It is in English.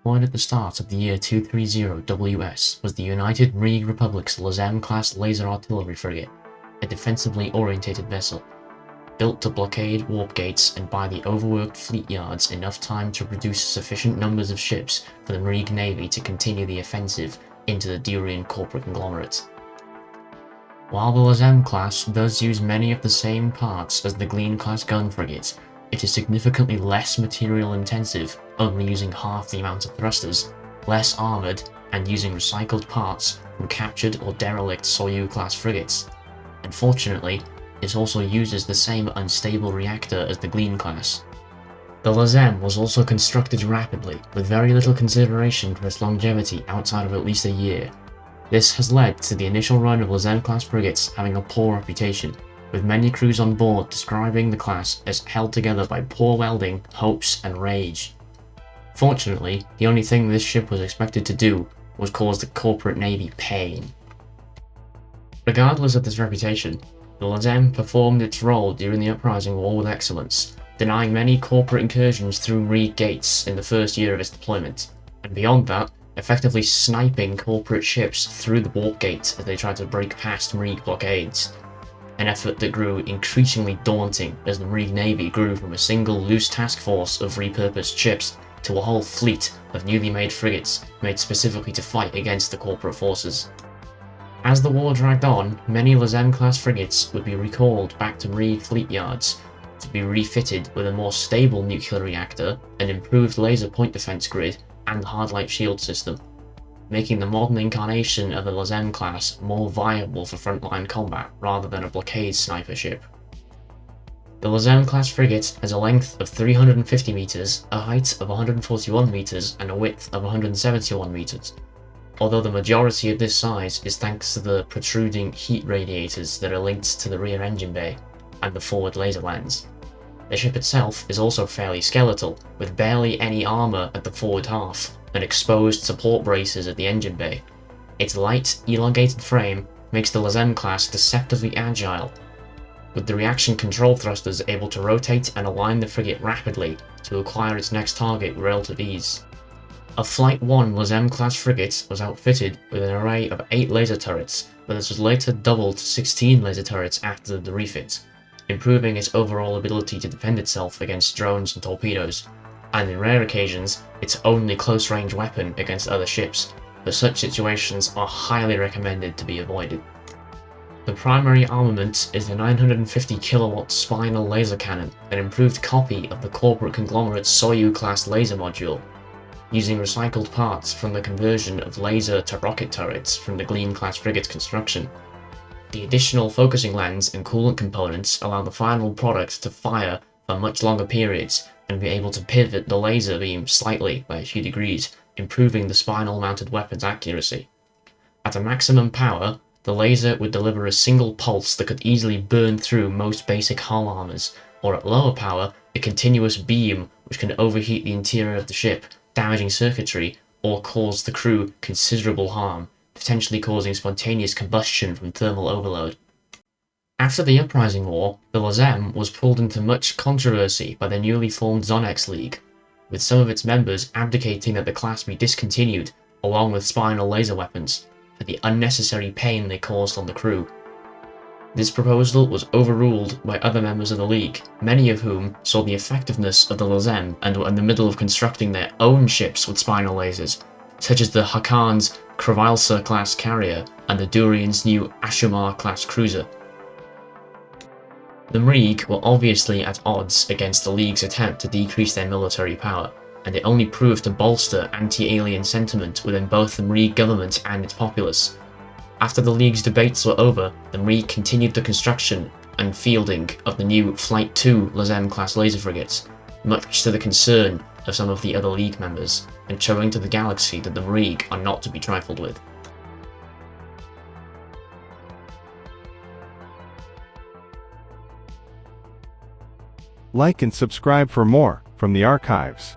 Deployed at the start of the year 230 WS was the United Mreeg Republic's Lozem-class laser artillery frigate, a defensively orientated vessel, built to blockade warp gates and buy the overworked fleet yards enough time to produce sufficient numbers of ships for the Mreeg Navy to continue the offensive into the Durian corporate conglomerate. While the Lozem class does use many of the same parts as the Glean-class gun frigate, it is significantly less material intensive, only using half the amount of thrusters, less armoured, and using recycled parts from captured or derelict Soyuz-class frigates. Unfortunately, it also uses the same unstable reactor as the Glean class. The Lozem was also constructed rapidly, with very little consideration for its longevity outside of at least a year. This has led to the initial run of Lozem-class frigates having a poor reputation, with many crews on board describing the class as held together by poor welding, hopes, and rage. Fortunately, the only thing this ship was expected to do was cause the corporate navy pain. Regardless of this reputation, the Lozem performed its role during the Uprising War with excellence, denying many corporate incursions through Mreeg gates in the first year of its deployment, and beyond that, effectively sniping corporate ships through the warp gate as they tried to break past Mreeg blockades. An effort that grew increasingly daunting as the Mreeg Navy grew from a single loose task force of repurposed ships to a whole fleet of newly made frigates made specifically to fight against the corporate forces. As the war dragged on, many Lozem-class frigates would be recalled back to Mreeg fleet yards to be refitted with a more stable nuclear reactor, an improved laser point defense grid, and hard-light shield system, making the modern incarnation of the Lozem class more viable for frontline combat rather than a blockade sniper ship. The Lozem class frigate has a length of 350 meters, a height of 141 meters, and a width of 171 meters. Although the majority of this size is thanks to the protruding heat radiators that are linked to the rear engine bay and the forward laser lens. The ship itself is also fairly skeletal, with barely any armour at the forward half, and exposed support braces at the engine bay. Its light, elongated frame makes the Lozem class deceptively agile, with the reaction control thrusters able to rotate and align the frigate rapidly to acquire its next target with relative ease. A Flight 1 Lozem class frigate was outfitted with an array of 8 laser turrets, but this was later doubled to 16 laser turrets after the refit, improving its overall ability to defend itself against drones and torpedoes, and in rare occasions, its only close-range weapon against other ships, but such situations are highly recommended to be avoided. The primary armament is the 950 kilowatt spinal laser cannon, an improved copy of the corporate conglomerate's Soyuz-class laser module, using recycled parts from the conversion of laser to rocket turrets from the Glean-class frigate's construction. The additional focusing lens and coolant components allow the final product to fire for much longer periods and be able to pivot the laser beam slightly by a few degrees, improving the spinal-mounted weapon's accuracy. At a maximum power, the laser would deliver a single pulse that could easily burn through most basic hull armors, or at lower power, a continuous beam which can overheat the interior of the ship, damaging circuitry, or cause the crew considerable harm, potentially causing spontaneous combustion from thermal overload. After the Uprising War, the Lozem was pulled into much controversy by the newly formed Zonex League, with some of its members abdicating that the class be discontinued, along with spinal laser weapons, for the unnecessary pain they caused on the crew. This proposal was overruled by other members of the League, many of whom saw the effectiveness of the Lozem and were in the middle of constructing their own ships with spinal lasers, such as the Hakan's Kravalsa-class carrier and the Durian's new Ashumar-class cruiser. The Mreeg were obviously at odds against the League's attempt to decrease their military power, and it only proved to bolster anti-alien sentiment within both the Mreeg government and its populace. After the League's debates were over, the Mreeg continued the construction and fielding of the new Flight 2 Lozem-class laser frigates, much to the concern of some of the other League members, and showing to the galaxy that the Mreeg are not to be trifled with. Like and subscribe for more from the archives.